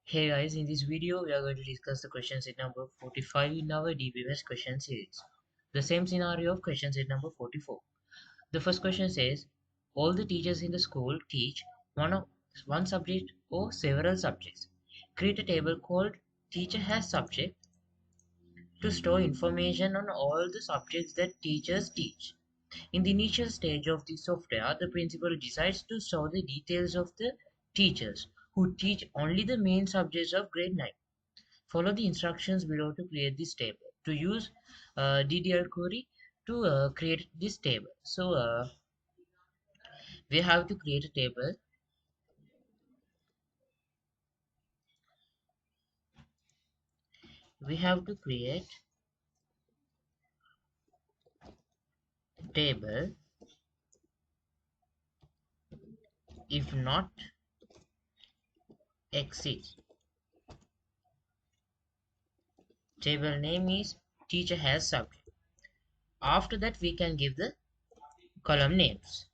Hey guys, in this video we are going to discuss the question set number 45 in our DBMS question series. The same scenario of question set number 44. The first question says, all the teachers in the school teach one subject or several subjects. Create a table called teacher has subject to store information on all the subjects that teachers teach. In the initial stage of the software, the principal decides to store the details of the teachers who teach only the main subjects of grade 9. Follow the instructions below to create this table. To use DDL query to create this table. So we have to create a table. We have to create a table. If not exist, table name is teacher has subject. After that, we can give the column names.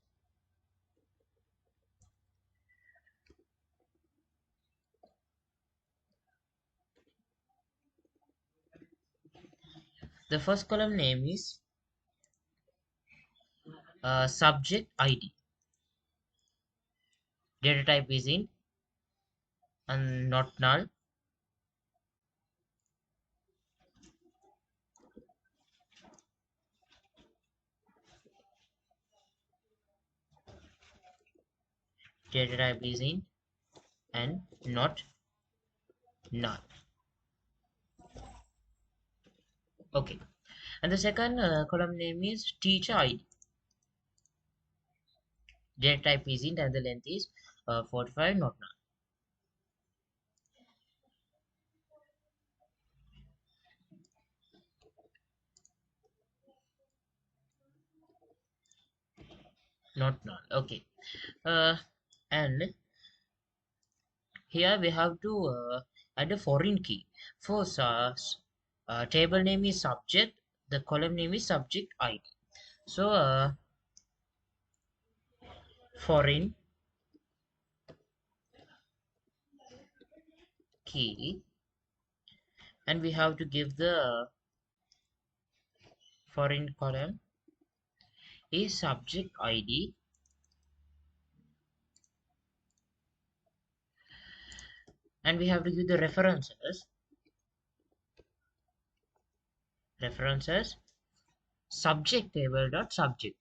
The first column name is subject ID. Data type is int and not null. Data type is int and not null. Okay. And the second column name is teacher ID. Data type is int and the length is 45, not null. Okay. Uh, and here we have to add a foreign key. For table name is subject, the column name is subject ID. So foreign key, and we have to give the foreign column is subject ID, and we have to give the references subject table dot subject.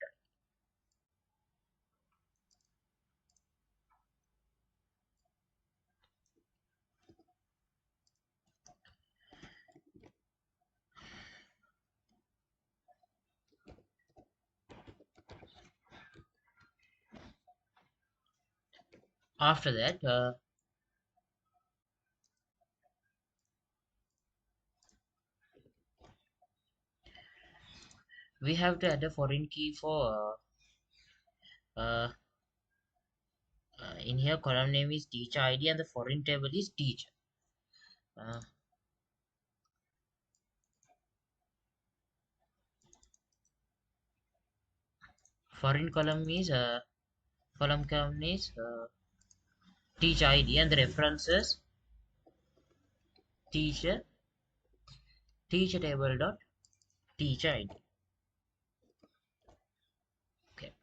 After that, we have to add a foreign key for in here column name is teacher ID and the foreign table is teacher. Uh, foreign column is teacher ID and the references teacher teacher table dot teacher ID. Okay.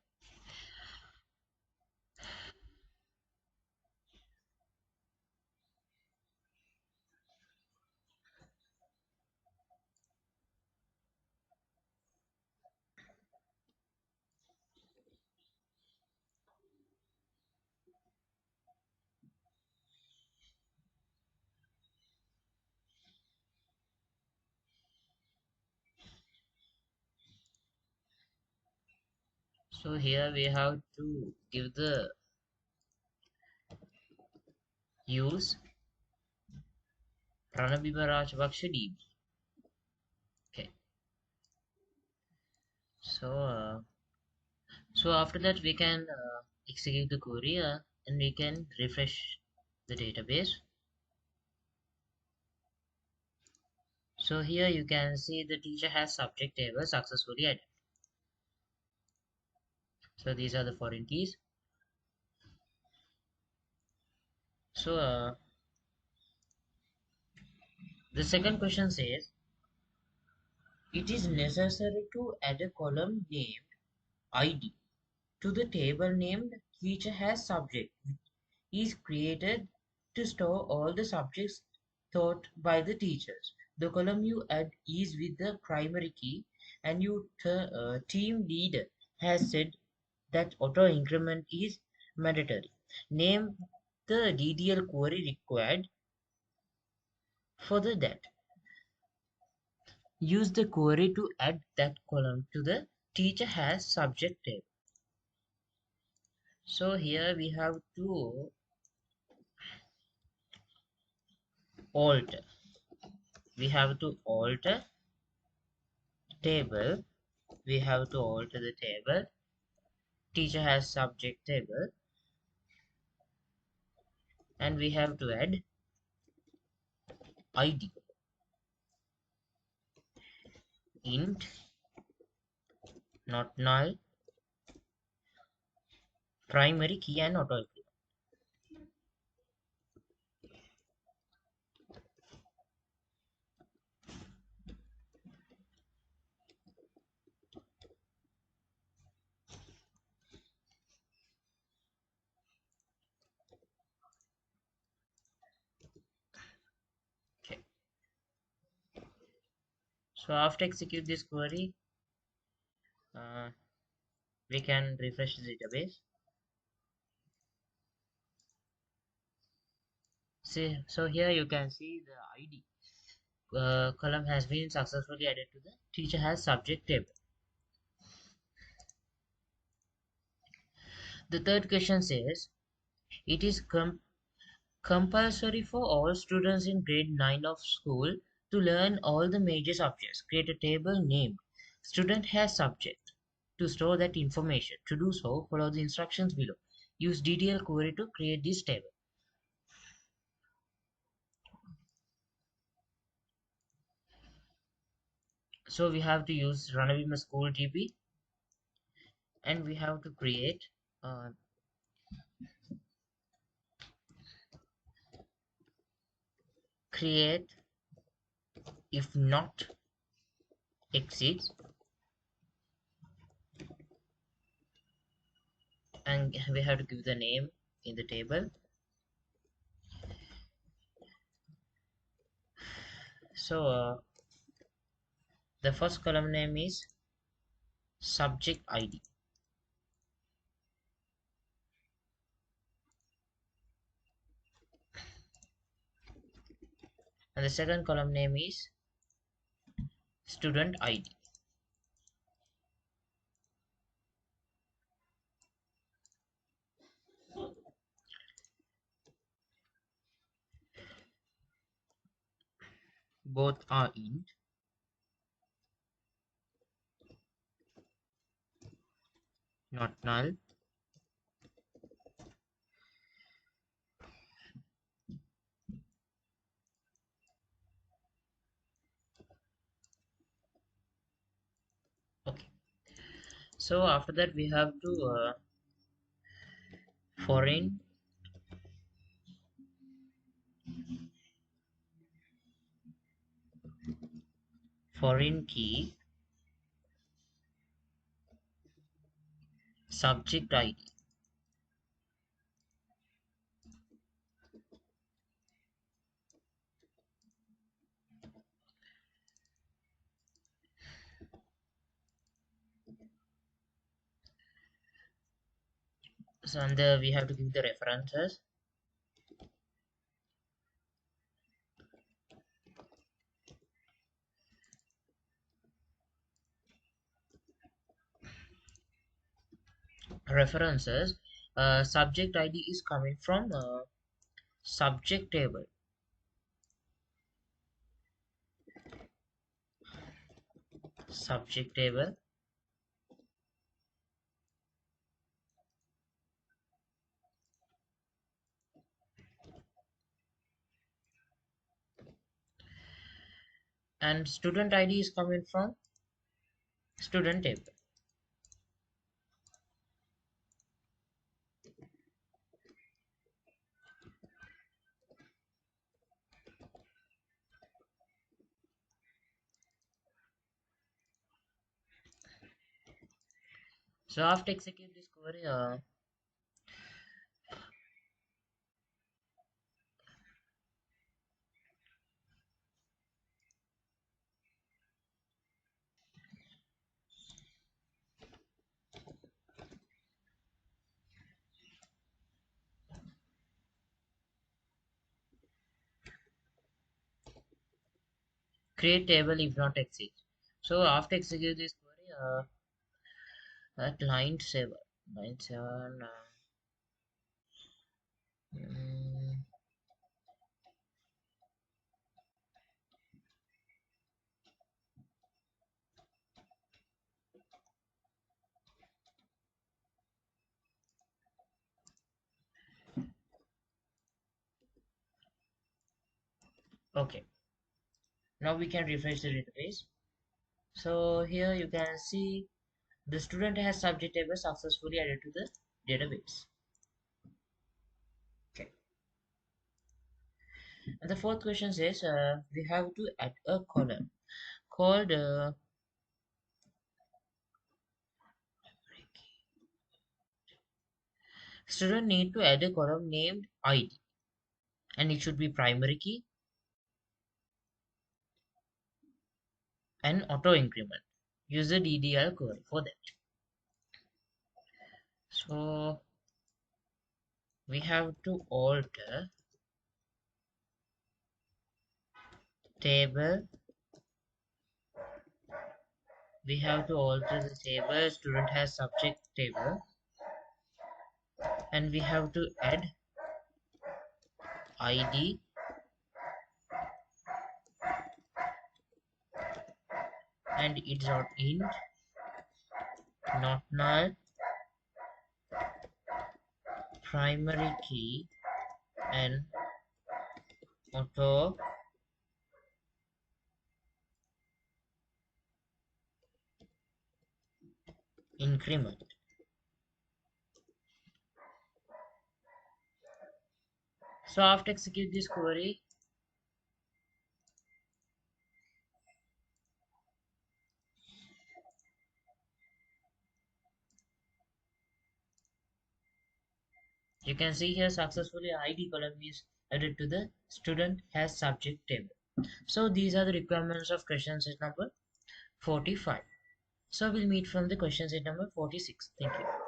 So here we have to give the use Ranabima Rajabaksh DB. Okay. So after that we can execute the query and we can refresh the database. So here you can see the teacher has subject table successfully added. So these are the foreign keys. So The second question says, it is necessary to add a column named ID to the table named teacher has subject, which is created to store all the subjects taught by the teachers. The column you add is with the primary key, and your team leader has said that auto increment is mandatory. Name the DDL query required for that. Use the query to add that column to the teacher has subject table. So here we have to alter. We have to alter table. We have to alter the table. Teacher has subject table, and we have to add ID int not null primary key and auto increment. Okay. So after execute this query, we can refresh the database. See, so here you can see the ID column has been successfully added to the teacher has subject table. The third question says, it is compulsory for all students in grade 9 of school to learn all the major subjects. Create a table named student has subject to store that information. To do so, follow the instructions below. Use DDL query to create this table. So we have to use Ranavima School DB, and we have to uh, create if not exceeds, and we have to give the name in the table. So the first column name is subject ID, and the second column name is student ID. Both are int, not null. Okay. So after that we have to foreign foreign key subject ID. So and we have to give the references. References. Subject ID is coming from subject table. Subject table. And student ID is coming from student table. So after execute this query, create table if not exist. So after execute this query, at line 7, mm, okay. Now we can refresh the database. So here you can see the student has subject table successfully added to the database. Okay. And the fourth question says we have to add a column called student need to add a column named ID, and it should be primary key and auto increment. Use the DDL query for that. So we have to alter table. We have to alter the table student has subject table, and we have to add ID and it's not int, not null, primary key and auto increment. So after execute this query, you can see here successfully ID column is added to the student has subject table. So these are the requirements of question set number 45. So we'll meet from the question set number 46. Thank you.